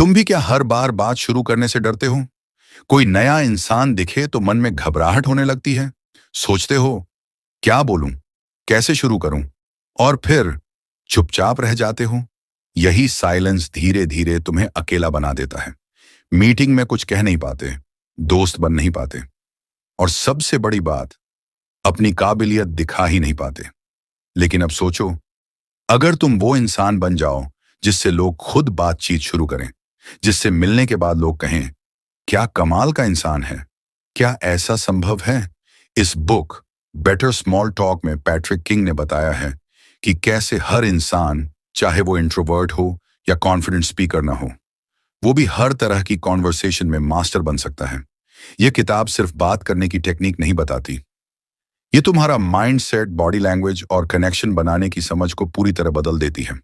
तुम भी क्या हर बार बात शुरू करने से डरते हो? कोई नया इंसान दिखे तो मन में घबराहट होने लगती है। सोचते हो, क्या बोलूं, कैसे शुरू करूं, और फिर चुपचाप रह जाते हो। यही साइलेंस धीरे धीरे तुम्हें अकेला बना देता है। मीटिंग में कुछ कह नहीं पाते, दोस्त बन नहीं पाते, और सबसे बड़ी बात, अपनी काबिलियत दिखा ही नहीं पाते। लेकिन अब सोचो, अगर तुम वो इंसान बन जाओ जिससे लोग खुद बातचीत शुरू करें, जिससे मिलने के बाद लोग कहें, क्या कमाल का इंसान है। क्या ऐसा संभव है? इस बुक बेटर स्मॉल टॉक में पैट्रिक किंग ने बताया है कि कैसे हर इंसान, चाहे वो इंट्रोवर्ट हो या कॉन्फिडेंट स्पीकर ना हो, वो भी हर तरह की कॉन्वर्सेशन में मास्टर बन सकता है। ये किताब सिर्फ बात करने की टेक्निक नहीं बताती, ये तुम्हारा माइंड सेट, बॉडी लैंग्वेज और कनेक्शन बनाने की समझ को पूरी तरह बदल देती है।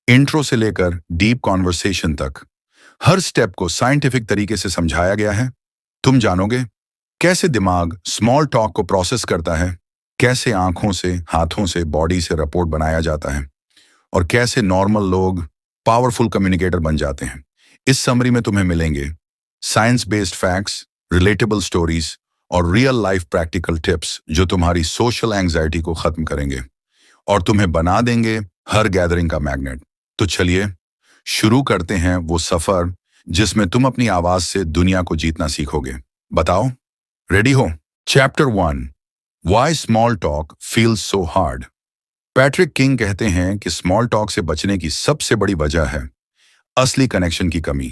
इंट्रो से लेकर डीप कॉन्वर्सेशन तक हर स्टेप को साइंटिफिक तरीके से समझाया गया है। तुम जानोगे कैसे दिमाग स्मॉल टॉक को प्रोसेस करता है, कैसे आंखों से, हाथों से, बॉडी से रिपोर्ट बनाया जाता है, और कैसे नॉर्मल लोग पावरफुल कम्युनिकेटर बन जाते हैं। इस समरी में तुम्हें मिलेंगे science based facts, relatable stories और रियल लाइफ प्रैक्टिकल टिप्स जो तुम्हारी सोशल एंग्जाइटी को खत्म करेंगे और तुम्हें बना देंगे हर गैदरिंग का मैग्नेट। तो चलिए शुरू करते हैं वो सफर जिसमें तुम अपनी आवाज से दुनिया को जीतना सीखोगे। बताओ, रेडी हो? Chapter 1, why small talk feels so hard. Patrick king कहते हैं कि स्मॉल टॉक से बचने की सबसे बड़ी वजह है असली कनेक्शन की कमी।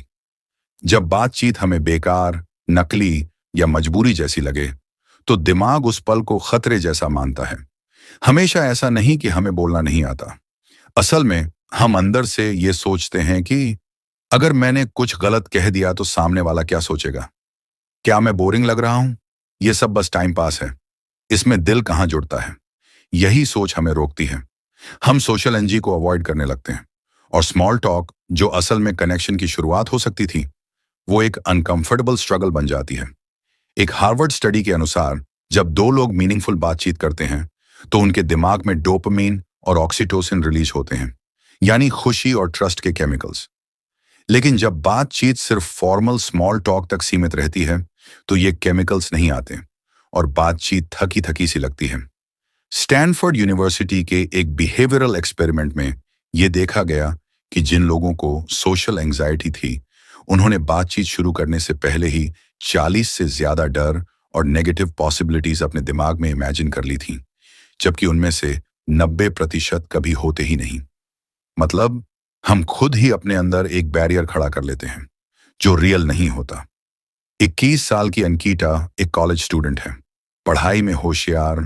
जब बातचीत हमें बेकार, नकली या मजबूरी जैसी लगे, तो दिमाग उस पल को खतरे जैसा मानता है। हमेशा ऐसा नहीं कि हमें बोलना नहीं आता। असल में हम अंदर से ये सोचते हैं कि अगर मैंने कुछ गलत कह दिया तो सामने वाला क्या सोचेगा? क्या मैं बोरिंग लग रहा हूं? ये सब बस टाइम पास है। इसमें दिल कहां जुड़ता है? यही सोच हमें रोकती है। हम सोशल एनर्जी को अवॉइड करने लगते हैं, और स्मॉल टॉक, जो असल में कनेक्शन की शुरुआत हो सकती थी, वो एक अनकंफर्टेबल स्ट्रगल बन जाती है। एक हार्वर्ड स्टडी के अनुसार जब दो लोग मीनिंगफुल बातचीत करते हैं तो उनके दिमाग में डोपामिन और ऑक्सीटोसिन रिलीज होते हैं, यानी खुशी और ट्रस्ट के केमिकल्स। लेकिन जब बातचीत सिर्फ फॉर्मल स्मॉल टॉक तक सीमित रहती है तो ये केमिकल्स नहीं आते और बातचीत थकी थकी सी लगती है। स्टैनफोर्ड यूनिवर्सिटी के एक बिहेवियरल एक्सपेरिमेंट में ये देखा गया कि जिन लोगों को सोशल एंग्जाइटी थी, उन्होंने बातचीत शुरू करने से पहले ही 40 से ज्यादा डर और नेगेटिव पॉसिबिलिटीज अपने दिमाग में इमेजिन कर ली थी, जबकि उनमें से 90% कभी होते ही नहीं। मतलब हम खुद ही अपने अंदर एक बैरियर खड़ा कर लेते हैं जो रियल नहीं होता। 21 साल की अंकिता एक कॉलेज स्टूडेंट है, पढ़ाई में होशियार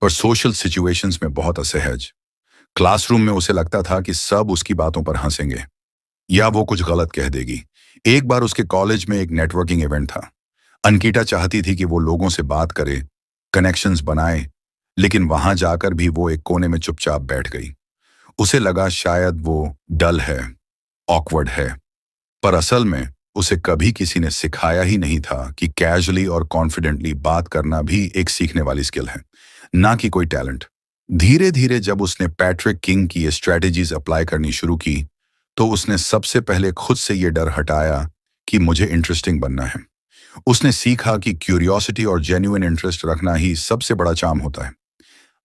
पर सोशल सिचुएशंस में बहुत असहज। क्लासरूम में उसे लगता था कि सब उसकी बातों पर हंसेंगे या वो कुछ गलत कह देगी। एक बार उसके कॉलेज में एक नेटवर्किंग इवेंट था। अंकिता चाहती थी कि वो लोगों से बात करे, कनेक्शंस बनाए, लेकिन वहां जाकर भी वो एक कोने में चुपचाप बैठ गई। उसे लगा शायद वो डल है, ऑकवर्ड है, पर असल में उसे कभी किसी ने सिखाया ही नहीं था कि कैजुअली और कॉन्फिडेंटली बात करना भी एक सीखने वाली स्किल है, ना कि कोई टैलेंट। धीरे धीरे जब उसने पैट्रिक किंग की ये स्ट्रेटेजीज अप्लाई करनी शुरू की, तो उसने सबसे पहले खुद से ये डर हटाया कि मुझे इंटरेस्टिंग बनना है। उसने सीखा कि क्यूरियोसिटी और जेन्युइन इंटरेस्ट रखना ही सबसे बड़ा चार्म होता है।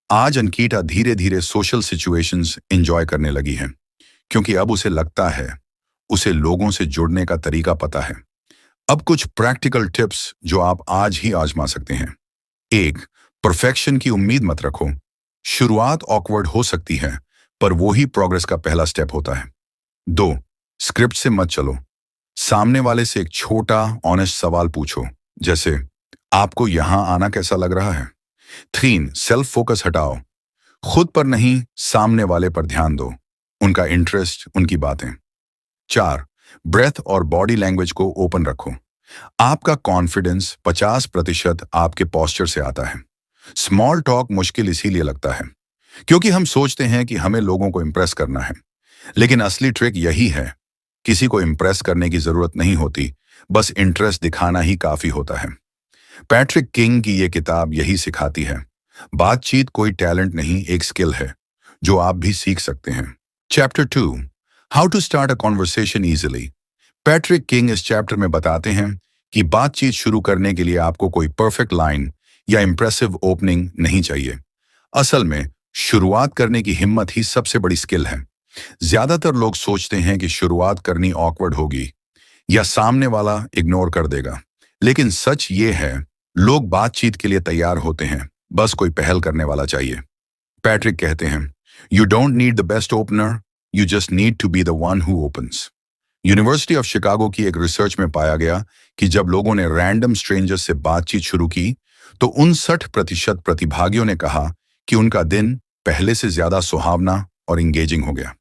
आज अंकिता धीरे धीरे सोशल सिचुएशंस एंजॉय करने लगी है, क्योंकि अब उसे लगता है उसे लोगों से जुड़ने का तरीका पता है। अब कुछ प्रैक्टिकल टिप्स जो आप आज ही आजमा सकते हैं। 1, परफेक्शन की उम्मीद मत रखो। शुरुआत ऑकवर्ड हो सकती है, पर वो ही प्रोग्रेस का पहला स्टेप होता है। 2, स्क्रिप्ट से मत चलो। सामने वाले से एक छोटा ऑनेस्ट सवाल पूछो, जैसे आपको यहां आना कैसा लग रहा है। 3, सेल्फ फोकस हटाओ। खुद पर नहीं, सामने वाले पर ध्यान दो, उनका इंटरेस्ट, उनकी बातें। 4, ब्रेथ और बॉडी लैंग्वेज को ओपन रखो। आपका कॉन्फिडेंस 50% आपके पोस्चर से आता है। स्मॉल टॉक मुश्किल इसीलिए लगता है क्योंकि हम सोचते हैं कि हमें लोगों को इंप्रेस करना है, लेकिन असली ट्रिक यही है, किसी को इंप्रेस करने की जरूरत नहीं होती, बस इंटरेस्ट दिखाना ही काफी होता है। पैट्रिक किंग की ये किताब यही सिखाती है। बातचीत कोई टैलेंट नहीं, एक स्किल है जो आप भी सीख सकते हैं। Chapter 2, how to start a conversation easily. Patrick King इस चैप्टर में बताते हैं कि बातचीत शुरू करने के लिए आपको कोई परफेक्ट लाइन या इंप्रेसिव ओपनिंग नहीं चाहिए। असल में शुरुआत करने की हिम्मत ही सबसे बड़ी स्किल है। ज्यादातर लोग सोचते हैं कि शुरुआत करनी ऑकवर्ड होगी या सामने वाला इग्नोर कर देगा, लेकिन सच ये है, लोग बातचीत के लिए तैयार होते हैं, बस कोई पहल करने वाला चाहिए। पैट्रिक कहते हैं, you don't need the best opener, you just need to be the one who opens. University of Chicago की एक रिसर्च में पाया गया कि जब लोगों ने रैंडम स्ट्रेंजर्स से बातचीत शुरू की तो 59% प्रतिभागियों ने कहा कि उनका दिन पहले से ज्यादा सुहावना और इंगेजिंग हो गया।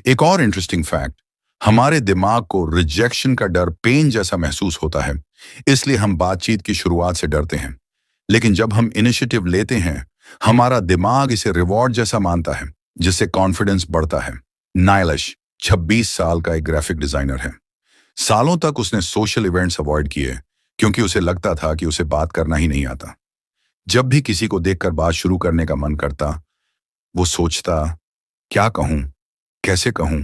एक और इंटरेस्टिंग फैक्ट, हमारे दिमाग को रिजेक्शन का डर पेन जैसा महसूस होता है, इसलिए हम बातचीत की शुरुआत से डरते हैं। लेकिन जब हम इनिशिएटिव लेते हैं, हमारा दिमाग इसे रिवॉर्ड जैसा मानता है, जिससे कॉन्फिडेंस बढ़ता है। नाइलिश 26 साल का एक ग्राफिक डिजाइनर है। सालों तक उसने सोशल इवेंट्स अवॉइड किए क्योंकि उसे लगता था कि उसे बात करना ही नहीं आता। जब भी किसी को देखकर बात शुरू करने का मन करता, वो सोचता, क्या कहूं, कैसे कहूं,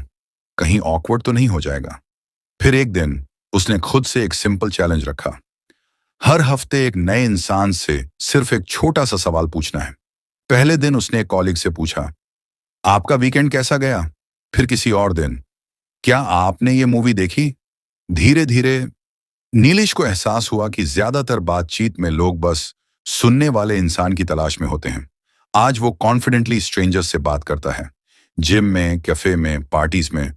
कहीं ऑकवर्ड तो नहीं हो जाएगा। फिर एक दिन उसने खुद से एक सिंपल चैलेंज रखा, हर हफ्ते एक नए इंसान से सिर्फ एक छोटा सा सवाल पूछना है। पहले दिन उसने एक कॉलीग से पूछा, आपका वीकेंड कैसा गया? फिर किसी और दिन, क्या आपने ये मूवी देखी? धीरे धीरे नीलिश को एहसास हुआ कि ज्यादातर बातचीत में लोग बस सुनने वाले इंसान की तलाश में होते हैं। आज वो कॉन्फिडेंटली स्ट्रेंजर्स से बात करता है, जिम में, कैफे में, पार्टीज में,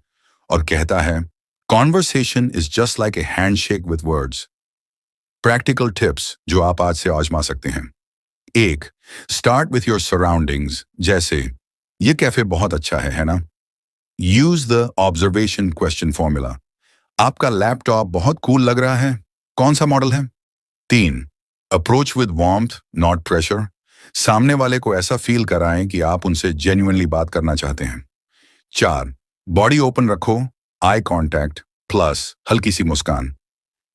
और कहता है, conversation is just like a handshake with words. Practical tips जो आप आज से आजमा सकते हैं। 1. स्टार्ट विथ योर सराउंडिंग्स, जैसे ये कैफे बहुत अच्छा है ना? Use the observation question formula. आपका लैपटॉप बहुत कूल लग रहा है, कौन सा मॉडल है? 3. Approach with warmth not pressure. सामने वाले को ऐसा फील कराएं कि आप उनसे जेन्युइनली बात करना चाहते हैं। 4. बॉडी ओपन रखो, आई कांटेक्ट प्लस हल्की सी मुस्कान,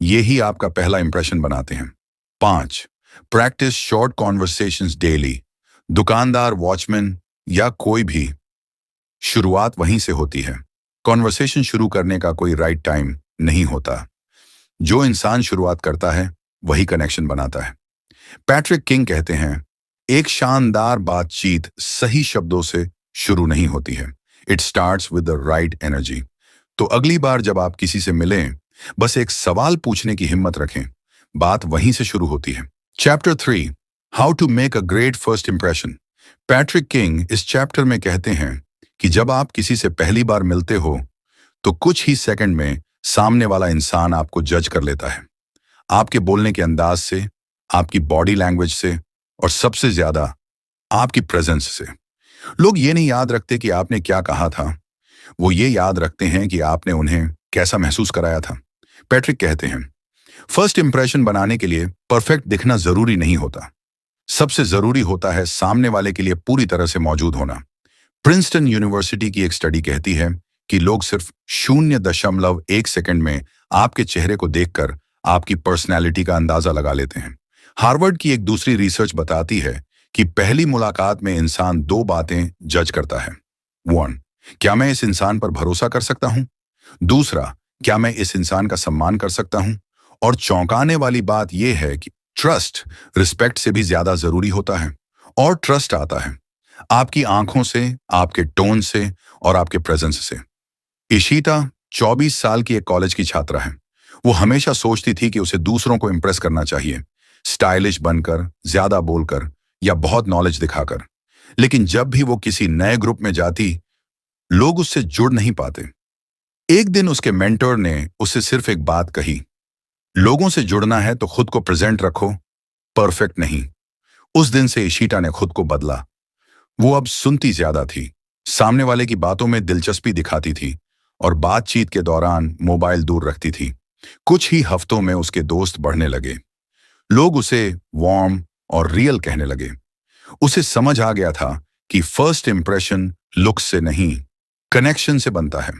ये ही आपका पहला इंप्रेशन बनाते हैं। 5. Practice short conversations daily. दुकानदार, वॉचमैन या कोई भी, शुरुआत वहीं से होती है। कॉन्वर्सेशन शुरू करने का कोई राइट टाइम नहीं होता। जो इंसान शुरुआत करता है वही कनेक्शन बनाता है। पैट्रिक किंग कहते हैं, एक शानदार बातचीत सही शब्दों से शुरू नहीं होती है, it starts with the right energy. तो अगली बार जब आप किसी से मिलें, बस एक सवाल पूछने की हिम्मत रखें, बात वहीं से शुरू होती है। Chapter 3, how to make a great first impression. Patrick King इस चैप्टर में कहते हैं कि जब आप किसी से पहली बार मिलते हो तो कुछ ही सेकंड में सामने वाला इंसान आपको जज कर लेता है, आपके बोलने के अंदाज से, आपकी बॉडी लैंग्वेज से, और सबसे ज्यादा आपकी प्रेजेंस से। लोग ये नहीं याद रखते कि आपने क्या कहा था, वो ये याद रखते हैं कि आपने उन्हें कैसा महसूस कराया था। पैट्रिक कहते हैं, फर्स्ट इंप्रेशन बनाने के लिए परफेक्ट दिखना जरूरी नहीं होता, सबसे जरूरी होता है सामने वाले के लिए पूरी तरह से मौजूद होना। प्रिंसटन यूनिवर्सिटी की एक स्टडी कहती है कि लोग सिर्फ 0.1 सेकंड में आपके चेहरे को देखकर आपकी पर्सनैलिटी का अंदाजा लगा लेते हैं। हार्वर्ड की एक दूसरी रिसर्च बताती है कि पहली मुलाकात में इंसान 2 बातें जज करता है। 1. क्या मैं इस इंसान पर भरोसा कर सकता हूं? दूसरा, क्या मैं इस इंसान का सम्मान कर सकता हूं? और चौंकाने वाली बात यह है कि ट्रस्ट रिस्पेक्ट से भी ज्यादा जरूरी होता है। और ट्रस्ट आता है आपकी आंखों से, आपके टोन से और आपके प्रेजेंस से। इशिता 24 साल की एक कॉलेज की छात्रा है। वो हमेशा सोचती थी कि उसे दूसरों को इंप्रेस करना चाहिए, स्टाइलिश बनकर, ज्यादा बोलकर या बहुत नॉलेज दिखाकर। लेकिन जब भी वो किसी नए ग्रुप में जाती, लोग उससे जुड़ नहीं पाते। एक दिन उसके मेंटर ने उसे सिर्फ एक बात कही, लोगों से जुड़ना है तो खुद को प्रेजेंट रखो, परफेक्ट नहीं। उस दिन से इशिता ने खुद को बदला। वो अब सुनती ज्यादा थी, सामने वाले की बातों में दिलचस्पी दिखाती थी और बातचीत के दौरान मोबाइल दूर रखती थी। कुछ ही हफ्तों में उसके दोस्त बढ़ने लगे। लोग उसे वार्म और रियल कहने लगे। उसे समझ आ गया था कि फर्स्ट इंप्रेशन लुक्स से नहीं, कनेक्शन से बनता है।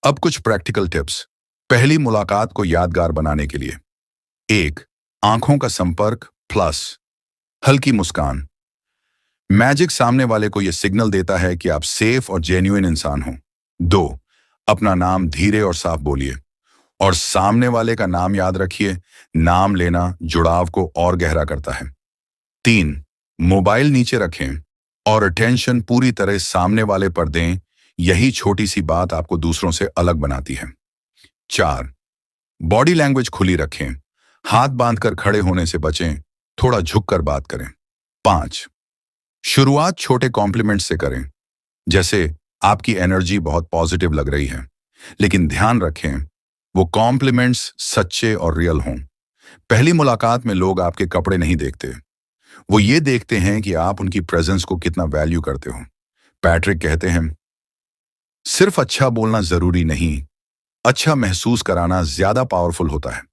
अब कुछ प्रैक्टिकल टिप्स पहली मुलाकात को यादगार बनाने के लिए। 1. आंखों का संपर्क प्लस हल्की मुस्कान। मैजिक सामने वाले को यह सिग्नल देता है कि आप सेफ और जेन्युइन इंसान हो। 2. अपना नाम धीरे और साफ बोलिए। और सामने वाले का नाम याद रखिए। नाम लेना जुड़ाव को और गहरा करता है। 3, मोबाइल नीचे रखें और अटेंशन पूरी तरह सामने वाले पर दें। यही छोटी सी बात आपको दूसरों से अलग बनाती है। 4, बॉडी लैंग्वेज खुली रखें। हाथ बांधकर खड़े होने से बचें, थोड़ा झुककर बात करें। 5, शुरुआत छोटे कॉम्प्लीमेंट से करें, जैसे आपकी एनर्जी बहुत पॉजिटिव लग रही है, लेकिन ध्यान रखें वो कॉम्प्लीमेंट्स सच्चे और रियल हों। पहली मुलाकात में लोग आपके कपड़े नहीं देखते, वो ये देखते हैं कि आप उनकी प्रेजेंस को कितना वैल्यू करते हो। पैट्रिक कहते हैं, सिर्फ अच्छा बोलना जरूरी नहीं, अच्छा महसूस कराना ज्यादा पावरफुल होता है।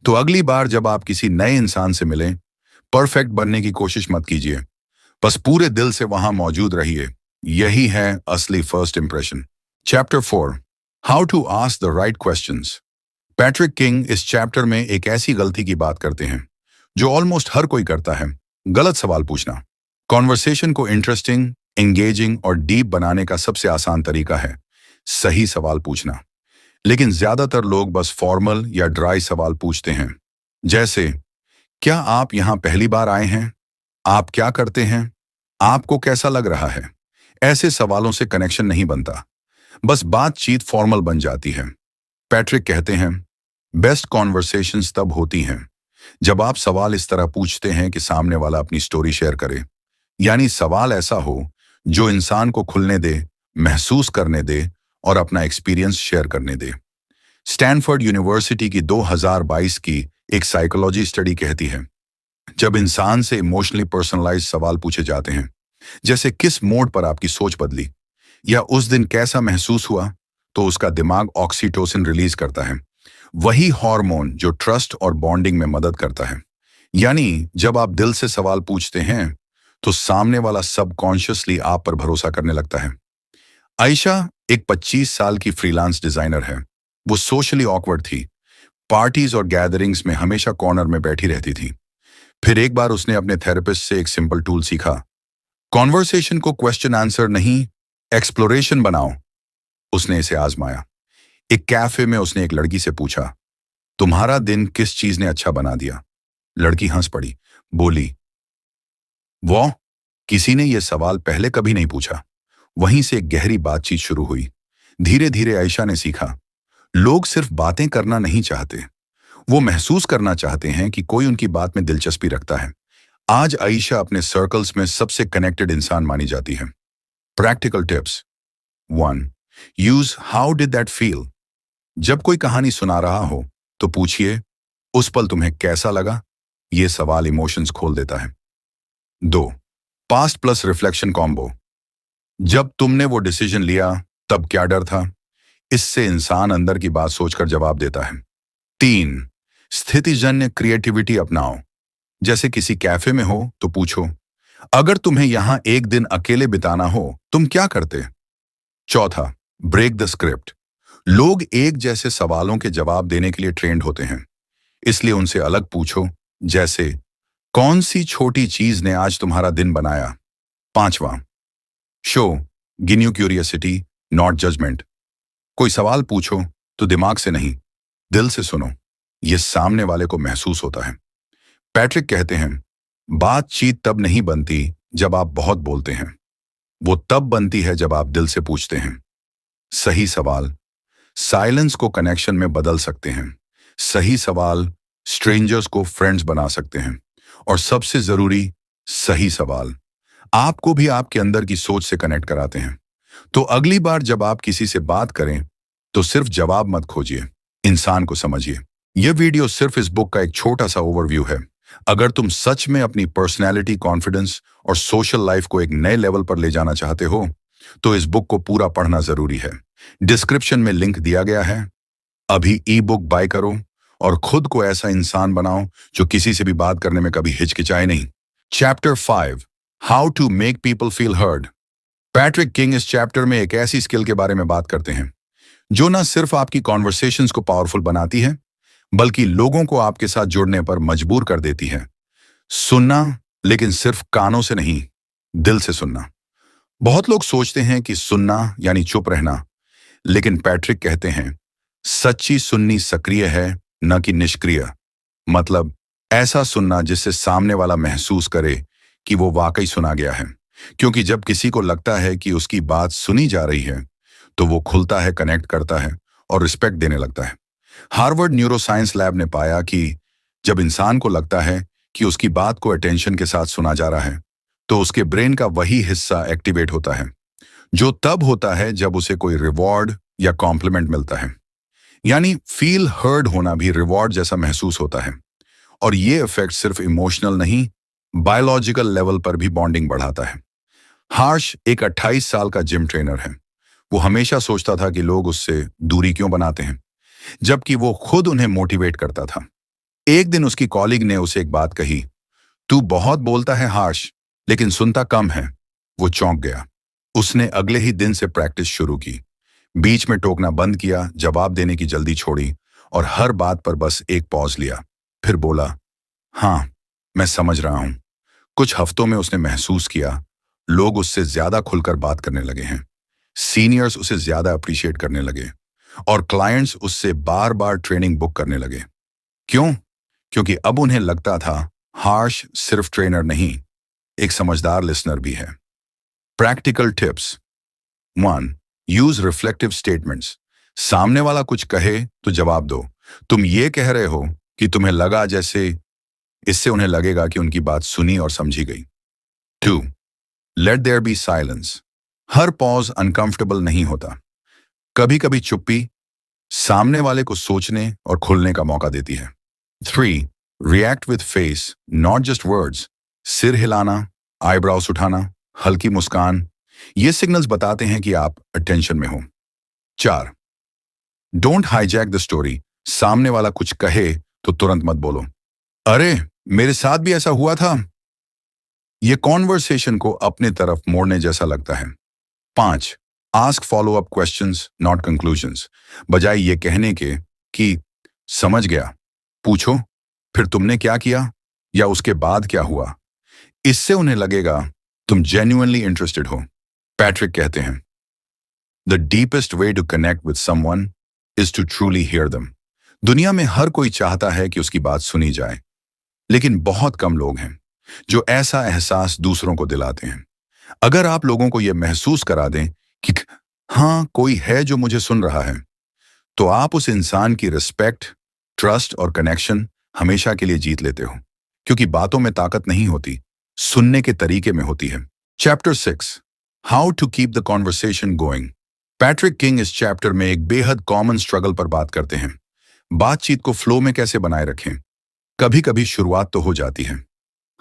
तो अगली बार जब आप किसी नए इंसान से मिलें, परफेक्ट बनने की कोशिश मत कीजिए, बस पूरे दिल से वहां मौजूद रहिए। यही है असली first impression. Chapter 4, how to ask the right questions. Patrick King इस चैप्टर में एक ऐसी गलती की बात करते हैं जो ऑलमोस्ट हर कोई करता है, गलत सवाल पूछना। कॉन्वर्सेशन को इंटरेस्टिंग, एंगेजिंग और डीप बनाने का सबसे आसान तरीका है सही सवाल पूछना। लेकिन ज्यादातर लोग बस फॉर्मल या ड्राई सवाल पूछते हैं, जैसे क्या आप यहां पहली बार आए हैं, आप क्या करते हैं, आपको कैसा लग रहा है। ऐसे सवालों से कनेक्शन नहीं बनता, बस बातचीत फॉर्मल बन जाती है। पैट्रिक कहते हैं, बेस्ट कॉन्वर्सेशंस तब होती हैं जब आप सवाल इस तरह पूछते हैं कि सामने वाला अपनी स्टोरी शेयर करे। यानी सवाल ऐसा हो जो इंसान को खुलने दे, महसूस करने दे और अपना एक्सपीरियंस शेयर करने दे। स्टैनफोर्ड यूनिवर्सिटी की 2022 की एक साइकोलॉजी स्टडी कहती है, जब इंसान से इमोशनली पर्सनलाइज सवाल पूछे जाते हैं, जैसे किस मोड पर आपकी सोच बदली या उस दिन कैसा महसूस हुआ, तो उसका दिमाग ऑक्सीटोसिन रिलीज करता है, वही हार्मोन जो ट्रस्ट और बॉन्डिंग में मदद करता है। यानी जब आप दिल से सवाल पूछते हैं तो सामने वाला सबकॉन्शियसली आप पर भरोसा करने लगता है। आयशा एक 25 साल की फ्रीलांस डिजाइनर है। वो सोशली ऑकवर्ड थी, पार्टीज और गैदरिंग्स में हमेशा कॉर्नर में बैठी रहती थी। फिर एक बार उसने अपने थेरेपिस्ट से एक सिंपल टूल सीखा, कॉन्वर्सेशन को क्वेश्चन आंसर नहीं, एक्सप्लोरेशन बनाओ। उसने इसे आजमाया। एक कैफे में उसने एक लड़की से पूछा, तुम्हारा दिन किस चीज ने अच्छा बना दिया। लड़की हंस पड़ी, बोली, वाह, किसी ने यह सवाल पहले कभी नहीं पूछा। वहीं से एक गहरी बातचीत शुरू हुई। धीरे धीरे आयशा ने सीखा, लोग सिर्फ बातें करना नहीं चाहते, वो महसूस करना चाहते हैं कि कोई उनकी बात में दिलचस्पी रखता है। आज आयशा अपने सर्कल्स में सबसे कनेक्टेड इंसान मानी जाती है। Practical tips. 1, use how did that feel. जब कोई कहानी सुना रहा हो तो पूछिए, उस पल तुम्हें कैसा लगा। यह सवाल इमोशंस खोल देता है। 2, पास्ट प्लस रिफ्लेक्शन कॉम्बो। जब तुमने वो डिसीजन लिया तब क्या डर था। इससे इंसान अंदर की बात सोचकर जवाब देता है। 3, स्थितिजन्य क्रिएटिविटी अपनाओ। जैसे किसी कैफे में हो तो पूछो, अगर तुम्हें यहां एक दिन अकेले बिताना हो तुम क्या करते। 4, ब्रेक द स्क्रिप्ट। लोग एक जैसे सवालों के जवाब देने के लिए ट्रेंड होते हैं, इसलिए उनसे अलग पूछो, जैसे कौन सी छोटी चीज ने आज तुम्हारा दिन बनाया। 5, show genuine curiosity not judgement. कोई सवाल पूछो तो दिमाग से नहीं, दिल से सुनो, यह सामने वाले को महसूस होता है। पैट्रिक कहते हैं, बातचीत तब नहीं बनती जब आप बहुत बोलते हैं, वो तब बनती है जब आप दिल से पूछते हैं। सही सवाल साइलेंस को कनेक्शन में बदल सकते हैं। सही सवाल स्ट्रेंजर्स को फ्रेंड्स बना सकते हैं। और सबसे जरूरी, सही सवाल आपको भी आपके अंदर की सोच से कनेक्ट कराते हैं। तो अगली बार जब आप किसी से बात करें तो सिर्फ जवाब मत खोजिए, इंसान को समझिए। यह वीडियो सिर्फ इस बुक का एक छोटा सा ओवरव्यू है। अगर तुम सच में अपनी पर्सनैलिटी, कॉन्फिडेंस और सोशल लाइफ को एक नए लेवल पर ले जाना चाहते हो तो इस बुक को पूरा पढ़ना जरूरी है। डिस्क्रिप्शन में लिंक दिया गया है। अभी ई बुक बाय करो और खुद को ऐसा इंसान बनाओ जो किसी से भी बात करने में कभी हिचकिचाए नहीं। Chapter 5, how to make people feel heard. Patrick King इस चैप्टर में एक ऐसी स्किल के बारे में बात करते हैं जो न सिर्फ आपकी कॉन्वर्सेशंस को पावरफुल बनाती है, बल्कि लोगों को आपके साथ जुड़ने पर मजबूर कर देती है। सुनना, लेकिन सिर्फ कानों से नहीं, दिल से सुनना। बहुत लोग सोचते हैं कि सुनना यानी चुप रहना, लेकिन पैट्रिक कहते हैं सच्ची सुननी सक्रिय है, न कि निष्क्रिय। मतलब ऐसा सुनना जिससे सामने वाला महसूस करे कि वो वाकई सुना गया है। क्योंकि जब किसी को लगता है कि उसकी बात सुनी जा रही है, तो वो खुलता है, कनेक्ट करता है और रिस्पेक्ट देने लगता है। हार्वर्ड न्यूरोसाइंस लैब ने पाया कि जब इंसान को लगता है कि उसकी बात को अटेंशन के साथ सुना जा रहा है, तो उसके ब्रेन का वही हिस्सा एक्टिवेट होता है जो तब होता है जब उसे कोई रिवॉर्ड या कॉम्प्लीमेंट मिलता है। यानी फील हर्ड होना भी रिवॉर्ड जैसा महसूस होता है। और ये इफेक्ट सिर्फ इमोशनल नहीं, बायोलॉजिकल लेवल पर भी बॉन्डिंग बढ़ाता है। हर्ष एक 28 साल का जिम ट्रेनर है। वो हमेशा सोचता था कि लोग उससे दूरी क्यों बनाते हैं, जबकि वो खुद उन्हें मोटिवेट करता था। एक दिन उसकी कॉलीग ने उसे एक बात कही, तू बहुत बोलता है हर्ष, लेकिन सुनता कम है। वो चौंक गया। उसने अगले ही दिन से प्रैक्टिस शुरू की। बीच में टोकना बंद किया, जवाब देने की जल्दी छोड़ी और हर बात पर बस एक पॉज लिया। फिर बोला, हाँ, मैं समझ रहा हूं। कुछ हफ्तों में उसने महसूस किया लोग उससे ज्यादा खुलकर बात करने लगे हैं। सीनियर्स उसे ज्यादा अप्रिशिएट करने लगे और क्लाइंट्स उससे बार बार ट्रेनिंग बुक करने लगे। क्यों? क्योंकि अब उन्हें लगता था हर्ष सिर्फ ट्रेनर नहीं, एक समझदार लिसनर भी है। Practical tips. 1. Use reflective statements. सामने वाला कुछ कहे तो जवाब दो। तुम ये कह रहे हो कि तुम्हें लगा जैसे, इससे उन्हें लगेगा कि उनकी बात सुनी और समझी गई। 2. Let there be silence. हर पॉज अनकंफर्टेबल नहीं होता। कभी कभी चुप्पी सामने वाले को सोचने और खुलने का मौका देती है। 3. React with face, not just words. सिर हिलाना, आईब्राउस उठाना, हल्की मुस्कान, ये सिग्नल्स बताते हैं कि आप अटेंशन में हो। 4. Don't hijack the story. सामने वाला कुछ कहे तो तुरंत मत बोलो, अरे मेरे साथ भी ऐसा हुआ था। ये कॉन्वर्सेशन को अपने तरफ मोड़ने जैसा लगता है। 5. Ask follow up questions, not conclusions. बजाय ये कहने के कि समझ गया, पूछो फिर तुमने क्या किया या उसके बाद क्या हुआ। इससे उन्हें लगेगा तुम जेन्युइनली इंटरेस्टेड हो। पैट्रिक कहते हैं, the deepest way to connect with someone is to truly hear them. दुनिया में हर कोई चाहता है कि उसकी बात सुनी जाए, लेकिन बहुत कम लोग हैं जो ऐसा एहसास दूसरों को दिलाते हैं। अगर आप लोगों को यह महसूस करा दें कि हाँ, कोई है जो मुझे सुन रहा है, तो आप उस इंसान की रिस्पेक्ट, ट्रस्ट और कनेक्शन हमेशा के लिए जीत लेते हो। क्योंकि बातों में ताकत नहीं होती, सुनने के तरीके में होती है। Chapter 6, how to keep the conversation going. Patrick King इस चैप्टर में एक बेहद कॉमन स्ट्रगल पर बात करते हैं। बातचीत को फ्लो में कैसे बनाए रखें। कभी कभी शुरुआत तो हो जाती है,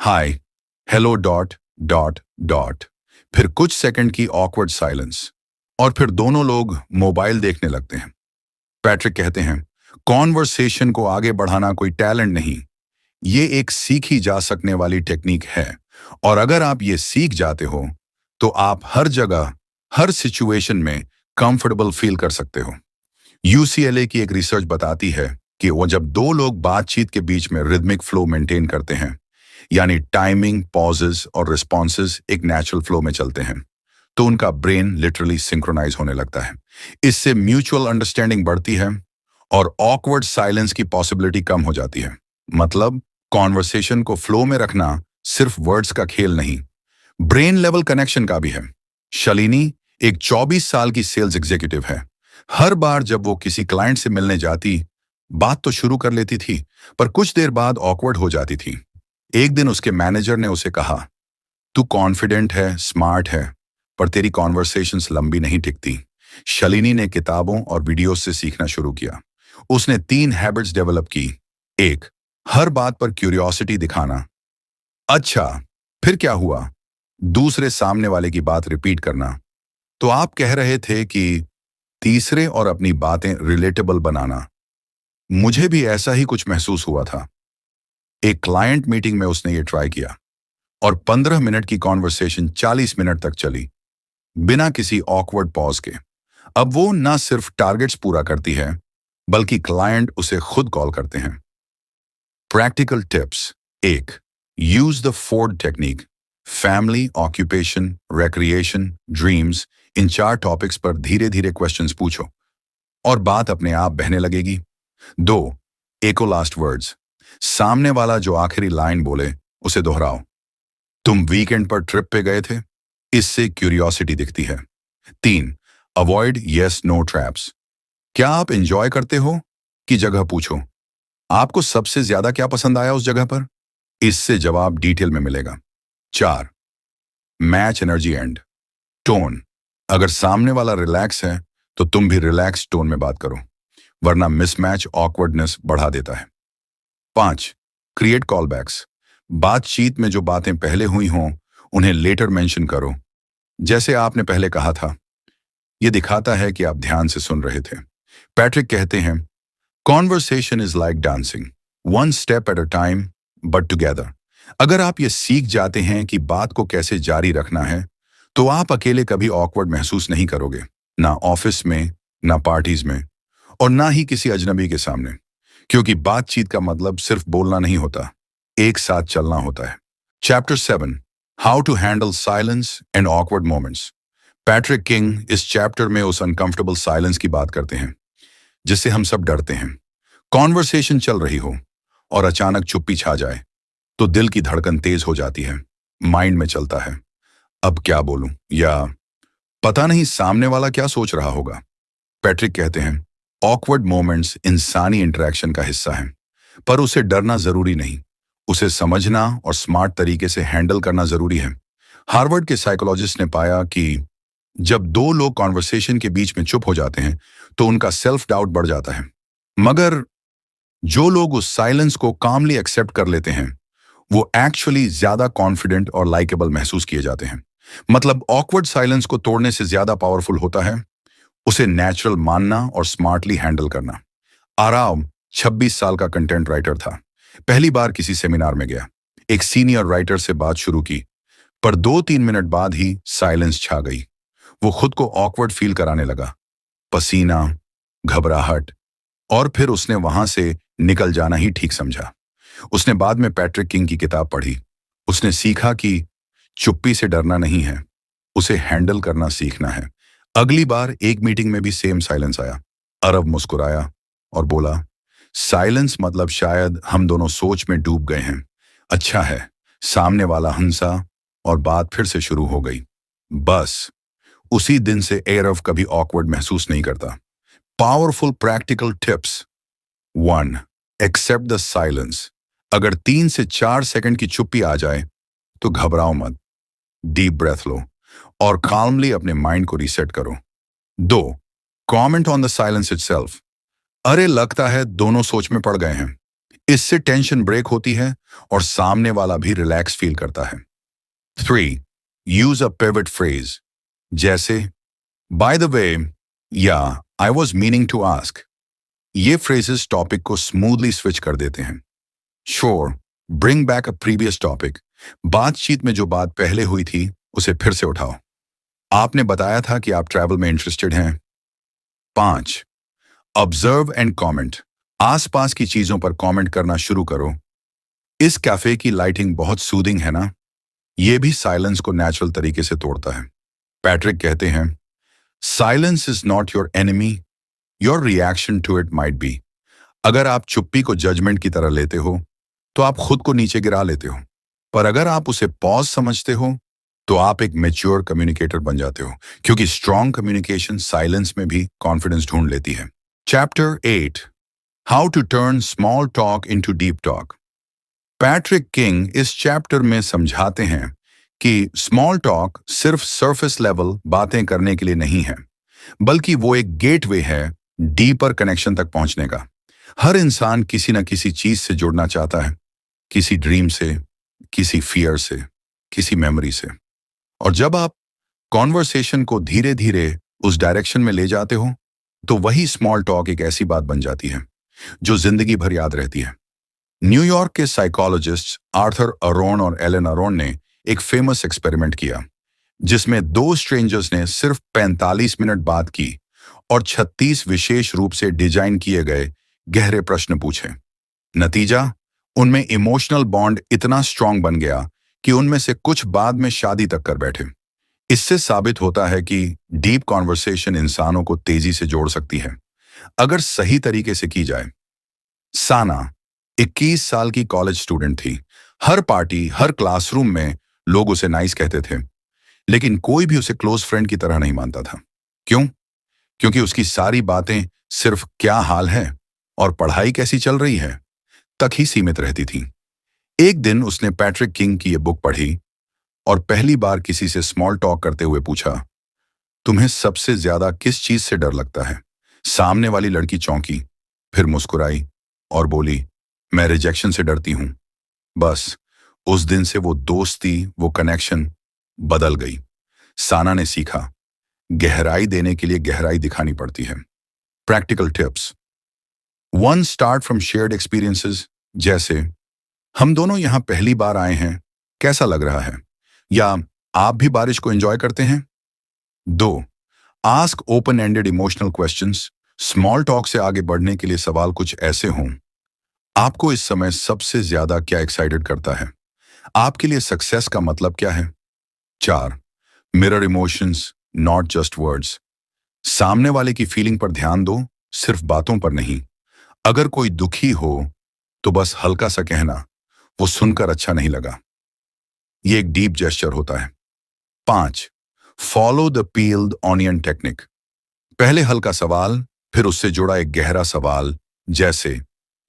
हाय, हेलो डॉट डॉट डॉट, फिर कुछ सेकंड की ऑकवर्ड साइलेंस और फिर दोनों लोग मोबाइल देखने लगते हैं। पैट्रिक कहते हैं, कॉन्वर्सेशन को आगे बढ़ाना कोई टैलेंट नहीं, ये एक सीखी जा सकने वाली टेक्निक है। और अगर आप ये सीख जाते हो तो आप हर जगह, हर सिचुएशन में कंफर्टेबल फील कर सकते हो। यूसीएलए की एक रिसर्च बताती है कि वो जब दो लोग बातचीत के बीच में रिदमिक फ्लो मेंटेन करते हैं, यानी टाइमिंग, पॉजेस और रिस्पॉन्सेज एक नेचुरल फ्लो में चलते हैं, तो उनका ब्रेन लिटरली सिंक्रोनाइज होने लगता है। इससे म्यूचुअल अंडरस्टैंडिंग बढ़ती है और ऑकवर्ड साइलेंस की पॉसिबिलिटी कम हो जाती है। मतलब कॉन्वर्सेशन को फ्लो में रखना सिर्फ वर्ड्स का खेल नहीं, ब्रेन लेवल कनेक्शन का भी है। शालिनी एक 24 साल की सेल्स एग्जीक्यूटिव है। हर बार जब वो किसी क्लाइंट से मिलने जाती, बात तो शुरू कर लेती थी, पर कुछ देर बाद ऑकवर्ड हो जाती थी। एक दिन उसके मैनेजर ने उसे कहा, तू कॉन्फिडेंट है, स्मार्ट है, पर तेरी कॉन्वर्सेशंस लंबी नहीं टिकती। शालिनी ने किताबों और वीडियोस से सीखना शुरू किया। उसने 3 हैबिट्स डेवलप की। 1. हर बात पर क्यूरियोसिटी दिखाना। अच्छा, फिर क्या हुआ? दूसरे सामने वाले की बात रिपीट करना। तो आप कह रहे थे कि तीसरे और अपनी बातें रिलेटेबल बनाना। मुझे भी ऐसा ही कुछ महसूस हुआ था। एक क्लाइंट मीटिंग में उसने ये ट्राई किया और 15 मिनट की कॉन्वर्सेशन 40 मिनट तक चली, बिना किसी ऑकवर्ड पॉज के। अब वो ना सिर्फ टारगेट्स पूरा करती है, बल्कि क्लाइंट उसे खुद कॉल करते हैं। Practical tips. 1. Use the Ford technique. Family, occupation, recreation, dreams, in 4 topics पर धीरे धीरे क्वेश्चंस पूछो और बात अपने आप बहने लगेगी। 2. एको लास्ट वर्ड्स। सामने वाला जो आखिरी लाइन बोले उसे दोहराओ। तुम वीकेंड पर ट्रिप पे गए थे? इससे क्यूरियोसिटी दिखती है। 3. Avoid yes no traps. क्या आप एंजॉय करते हो की जगह पूछो, आपको सबसे ज्यादा क्या पसंद आया उस जगह पर? इससे जवाब डिटेल में मिलेगा। 4. Match energy and tone. अगर सामने वाला रिलैक्स है तो तुम भी रिलैक्स टोन में बात करो, वरना मिसमैच ऑकवर्डनेस बढ़ा देता है। 5. क्रिएट कॉलबैक्स। बातचीत में जो बातें पहले हुई हों उन्हें लेटर मेंशन करो, जैसे आपने पहले कहा था। यह दिखाता है कि आप ध्यान से सुन रहे थे। पैट्रिक कहते हैं, conversation is like dancing, one step at a time but together. अगर आप ये सीख जाते हैं कि बात को कैसे जारी रखना है, तो आप अकेले कभी ऑकवर्ड महसूस नहीं करोगे, ना ऑफिस में, ना पार्टीज में, और ना ही किसी अजनबी के सामने। क्योंकि बातचीत का मतलब सिर्फ बोलना नहीं होता, एक साथ चलना होता है। Chapter 7, how to handle silence and awkward moments. Patrick King इस चैप्टर में उस अनकंफर्टेबल साइलेंस की बात करते हैं जिससे हम सब डरते हैं। कॉन्वर्सेशन चल रही हो और अचानक चुप्पी छा जाए तो दिल की धड़कन तेज हो जाती है, माइंड में चलता है, अब क्या बोलूं, या पता नहीं सामने वाला क्या सोच रहा होगा। पैट्रिक कहते हैं, ऑकवर्ड मोमेंट्स इंसानी इंटरेक्शन का हिस्सा है, पर उसे डरना जरूरी नहीं, उसे समझना और स्मार्ट तरीके से हैंडल करना जरूरी है। हार्वर्ड के साइकोलॉजिस्ट ने पाया कि जब दो लोग कॉन्वर्सेशन के बीच में चुप हो जाते हैं तो उनका सेल्फ डाउट बढ़ जाता है, मगर जो लोग उस साइलेंस को कामली एक्सेप्ट कर लेते हैं वो एक्चुअली ज्यादा कॉन्फिडेंट और लाइकेबल महसूस किए जाते हैं। मतलब ऑकवर्ड साइलेंस को तोड़ने से ज्यादा पावरफुल होता है उसे नेचुरल मानना और स्मार्टली हैंडल करना। आराम 26 साल का कंटेंट राइटर था। पहली बार किसी सेमिनार में गया, एक सीनियर राइटर से बात शुरू की, पर 2-3 मिनट बाद ही साइलेंस छा गई। वो खुद को ऑकवर्ड फील कराने लगा, पसीना, घबराहट, और फिर उसने वहां से निकल जाना ही ठीक समझा। उसने बाद में पैट्रिक किंग की किताब पढ़ी। उसने सीखा कि चुप्पी से डरना नहीं है, उसे हैंडल करना सीखना है। अगली बार एक मीटिंग में भी सेम साइलेंस आया। अरब मुस्कुराया और बोला, साइलेंस मतलब शायद हम दोनों सोच में डूब गए हैं। अच्छा है। सामने वाला हंसा और बात फिर से शुरू हो गई। बस उसी दिन से एरव कभी ऑकवर्ड महसूस नहीं करता। Powerful practical tips. 1. Accept the silence. अगर 3 से 4 सेकंड की चुप्पी आ जाए तो घबराओ मत, डीप ब्रेथ लो और काल्मली अपने माइंड को रीसेट करो। 2. Comment on the silence itself. अरे लगता है दोनों सोच में पड़ गए हैं। इससे टेंशन ब्रेक होती है और सामने वाला भी रिलैक्स फील करता है। 3. यूज अ पिवट फ्रेज, जैसे बाय द वे, या I was meaning to ask. ये फ्रेजेस टॉपिक को स्मूथली स्विच कर देते हैं। Sure, bring back a previous topic. बातचीत में जो बात पहले हुई थी उसे फिर से उठाओ। आपने बताया था कि आप ट्रैवल में इंटरेस्टेड हैं। 5. Observe and comment. आसपास की चीजों पर कमेंट करना शुरू करो। इस कैफे की लाइटिंग बहुत सूदिंग है ना? यह भी साइलेंस को नेचुरल तरीके से तोड़ता है। पैट्रिक कहते हैं, silence is not your enemy, your reaction to it might be. अगर आप चुप्पी को जजमेंट की तरह लेते हो तो आप खुद को नीचे गिरा लेते हो, पर अगर आप उसे पॉज समझते हो तो आप एक मैच्योर कम्युनिकेटर बन जाते हो, क्योंकि स्ट्रॉन्ग कम्युनिकेशन साइलेंस में भी कॉन्फिडेंस ढूंढ लेती है। Chapter 8, how to turn small talk into deep talk. Patrick King इस चैप्टर में समझाते हैं कि स्मॉल टॉक सिर्फ सरफेस लेवल बातें करने के लिए नहीं है, बल्कि वो एक गेटवे है डीपर कनेक्शन तक पहुंचने का। हर इंसान किसी न किसी चीज से जुड़ना चाहता है, किसी ड्रीम से, किसी फियर से, किसी मेमोरी से। और जब आप कॉन्वर्सेशन को धीरे धीरे उस डायरेक्शन में ले जाते हो तो वही स्मॉल टॉक एक ऐसी बात बन जाती है जो जिंदगी भर याद रहती है। न्यूयॉर्क के साइकोलॉजिस्ट आर्थर अरोन और एलन अरोन ने एक फेमस एक्सपेरिमेंट किया जिसमें 2 स्ट्रेंजर्स ने सिर्फ 45 मिनट बात की और 36 विशेष रूप से डिजाइन किए गए गहरे प्रश्न पूछे। नतीजा, उनमें इमोशनल बॉन्ड इतना स्ट्रांग बन गया कि उनमें से कुछ बाद में शादी तक कर बैठे। इससे साबित होता है कि डीप कॉन्वर्सेशन इंसानों को तेजी से जोड़ सकती है, अगर सही तरीके से की जाए। साना 21 साल की कॉलेज स्टूडेंट थी। हर पार्टी, हर क्लासरूम में लोग उसे नाइस कहते थे, लेकिन कोई भी उसे क्लोज फ्रेंड की तरह नहीं मानता था। क्यों? क्योंकि उसकी सारी बातें सिर्फ क्या हाल है और पढ़ाई कैसी चल रही है तक ही सीमित रहती थी। एक दिन उसने पैट्रिक किंग की ये बुक पढ़ी और पहली बार किसी से स्मॉल टॉक करते हुए पूछा, तुम्हें सबसे ज्यादा किस चीज से डर लगता है? सामने वाली लड़की चौंकी, फिर मुस्कुराई और बोली, मैं रिजेक्शन से डरती हूं। बस उस दिन से वो दोस्ती, वो कनेक्शन बदल गई। साना ने सीखा, गहराई देने के लिए गहराई दिखानी पड़ती है। Practical tips. One, start from shared experiences. जैसे, हम दोनों यहां पहली बार आए हैं, कैसा लग रहा है? या आप भी बारिश को एंजॉय करते हैं? दो, ask open ended emotional questions. Small talk से आगे बढ़ने के लिए सवाल कुछ ऐसे हों, आपको इस समय सबसे ज्यादा क्या एक्साइटेड करता है? आपके लिए सक्सेस का मतलब क्या है? चार, mirror emotions, not just words. सामने वाले की फीलिंग पर ध्यान दो, सिर्फ बातों पर नहीं। अगर कोई दुखी हो तो बस हल्का सा कहना, वो सुनकर अच्छा नहीं लगा, ये एक डीप जेस्चर होता है। पांच, follow the peeled onion technique. पहले हल्का सवाल, फिर उससे जुड़ा एक गहरा सवाल। जैसे,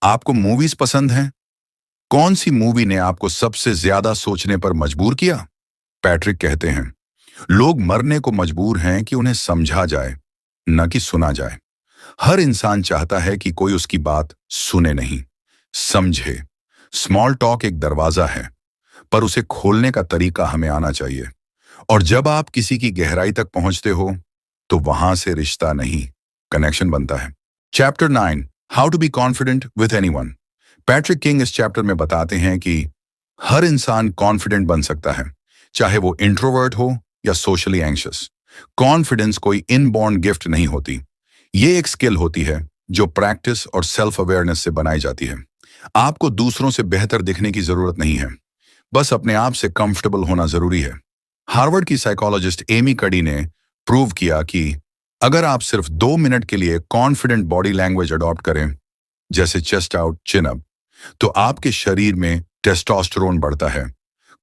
आपको मूवीज पसंद हैं? कौन सी मूवी ने आपको सबसे ज्यादा सोचने पर मजबूर किया? पैट्रिक कहते हैं, लोग मरने को मजबूर हैं कि उन्हें समझा जाए, न कि सुना जाए। हर इंसान चाहता है कि कोई उसकी बात सुने नहीं, समझे। स्मॉल टॉक एक दरवाजा है, पर उसे खोलने का तरीका हमें आना चाहिए। और जब आप किसी की गहराई तक पहुंचते हो तो वहां से रिश्ता नहीं, कनेक्शन बनता है। Chapter 9, how to be confident with anyone. Patrick King इस चैप्टर में बताते हैं कि हर इंसान कॉन्फिडेंट बन सकता है, चाहे वो इंट्रोवर्ट हो या सोशली एंग्शियस। कॉन्फिडेंस कोई इनबॉर्न गिफ्ट नहीं होती, ये एक स्किल होती है जो प्रैक्टिस और सेल्फ अवेयरनेस से बनाई जाती है। आपको दूसरों से बेहतर दिखने की जरूरत नहीं है, बस अपने आप से कंफर्टेबल होना जरूरी है। हार्वर्ड की साइकोलॉजिस्ट एमी कडी ने प्रूव किया कि अगर आप सिर्फ 2 मिनट के लिए कॉन्फिडेंट बॉडी लैंग्वेज अडॉप्ट करें, जैसे चेस्ट आउट, चिन अप, तो आपके शरीर में टेस्टोस्टेरोन बढ़ता है,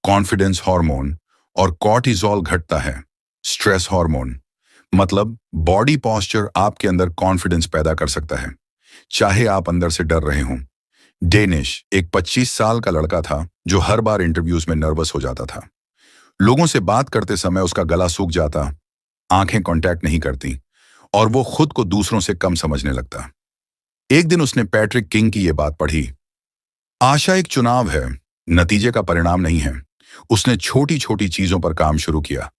कॉन्फिडेंस हार्मोन, और कॉर्टिजोल घटता है, स्ट्रेस हार्मोन। मतलब बॉडी पॉस्चर आपके अंदर कॉन्फिडेंस पैदा कर सकता है, चाहे आप अंदर से डर रहे हों। डेनिश एक 25 साल का लड़का था जो हर बार इंटरव्यूज में नर्वस हो जाता था। लोगों से बात करते समय उसका गला सूख जाता, आंखें कांटेक्ट नहीं करती और वो खुद को दूसरों से कम समझने लगता। एक दिन उसने पैट्रिक किंग की ये बात पढ़ी, आशा एक चुनाव है, नतीजे का परिणाम नहीं है। उसने छोटी छोटी चीजों पर काम शुरू किया,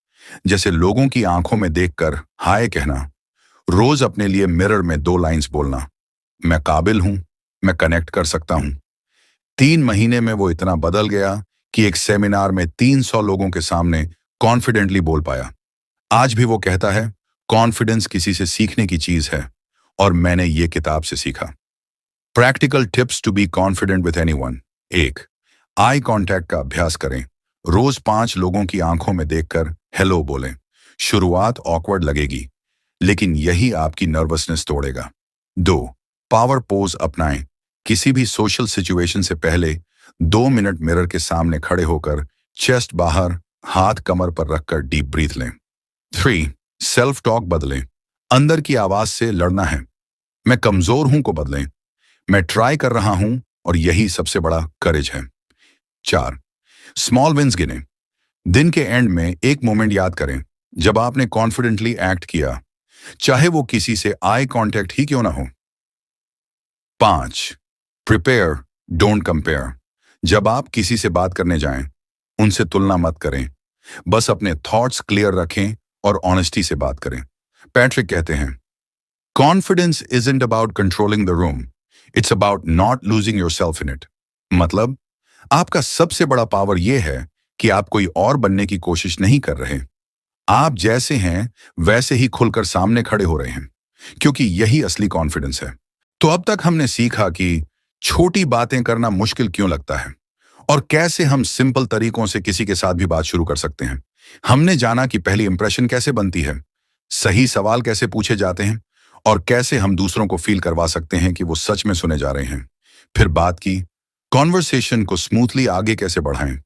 जैसे लोगों की आंखों में देखकर हाय कहना, रोज अपने लिए मिरर में 2 लाइंस बोलना, मैं काबिल हूं, मैं कनेक्ट कर सकता हूं। 3 महीने में वो इतना बदल गया कि एक सेमिनार में 300 लोगों के सामने कॉन्फिडेंटली बोल पाया। आज भी वो कहता है, कॉन्फिडेंस किसी से सीखने की चीज है और मैंने ये किताब से सीखा। Practical tips to be confident with anyone. एक, आई कांटेक्ट का अभ्यास करें। रोज 5 लोगों की आंखों में देखकर हेलो बोलें। शुरुआत ऑकवर्ड लगेगी, लेकिन यही आपकी नर्वसनेस तोड़ेगा। 2, पावर पोज अपनाएं। किसी भी सोशल सिचुएशन से पहले 2 मिनट मिरर के सामने खड़े होकर चेस्ट बाहर, हाथ कमर पर रखकर डीप ब्रीथ लें। 3, सेल्फ टॉक बदलें। अंदर की आवाज से लड़ना है, मैं कमजोर हूं को बदलें, मैं ट्राई कर रहा हूं और यही सबसे बड़ा करेज है। 4, स्मॉल विंस गिनें। दिन के एंड में एक मोमेंट याद करें जब आपने कॉन्फिडेंटली एक्ट किया, चाहे वो किसी से आई कांटेक्ट ही क्यों ना हो। 5, प्रिपेयर डोंट कंपेयर। जब आप किसी से बात करने जाएं, उनसे तुलना मत करें, बस अपने थॉट्स क्लियर रखें और ऑनेस्टी से बात करें। पैट्रिक कहते हैं, confidence isn't about controlling the room, it's about not losing yourself in it. मतलब आपका सबसे बड़ा पावर यह है कि आप कोई और बनने की कोशिश नहीं कर रहे, आप जैसे हैं वैसे ही खुलकर सामने खड़े हो रहे हैं, क्योंकि यही असली कॉन्फिडेंस है। तो अब तक हमने सीखा कि छोटी बातें करना मुश्किल क्यों लगता है और कैसे हम सिंपल तरीकों से किसी के साथ भी बात शुरू कर सकते हैं। हमने जाना कि पहली इंप्रेशन कैसे बनती है, सही सवाल कैसे पूछे जाते हैं और कैसे हम दूसरों को फील करवा सकते हैं कि वो सच में सुने जा रहे हैं। फिर बात की कॉन्वर्सेशन को स्मूथली आगे कैसे बढ़ाएं,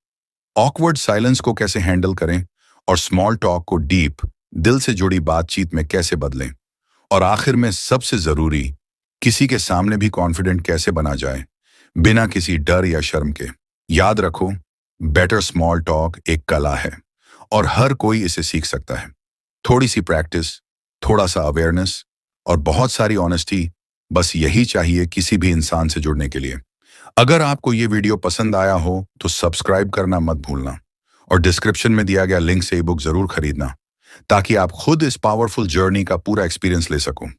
ऑकवर्ड साइलेंस को कैसे हैंडल करें और स्मॉल टॉक को डीप, दिल से जुड़ी बातचीत में कैसे बदलें। और आखिर में सबसे जरूरी, किसी के सामने भी कॉन्फिडेंट कैसे बना जाए बिना किसी डर या शर्म के। याद रखो, बेटर स्मॉल टॉक एक कला है और हर कोई इसे सीख सकता है। थोड़ी सी प्रैक्टिस, थोड़ा सा अवेयरनेस और बहुत सारी ऑनेस्टी, बस यही चाहिए किसी भी इंसान से जुड़ने के लिए। अगर आपको ये वीडियो पसंद आया हो तो सब्सक्राइब करना मत भूलना और डिस्क्रिप्शन में दिया गया लिंक से ई बुक जरूर खरीदना, ताकि आप खुद इस पावरफुल जर्नी का पूरा एक्सपीरियंस ले सको।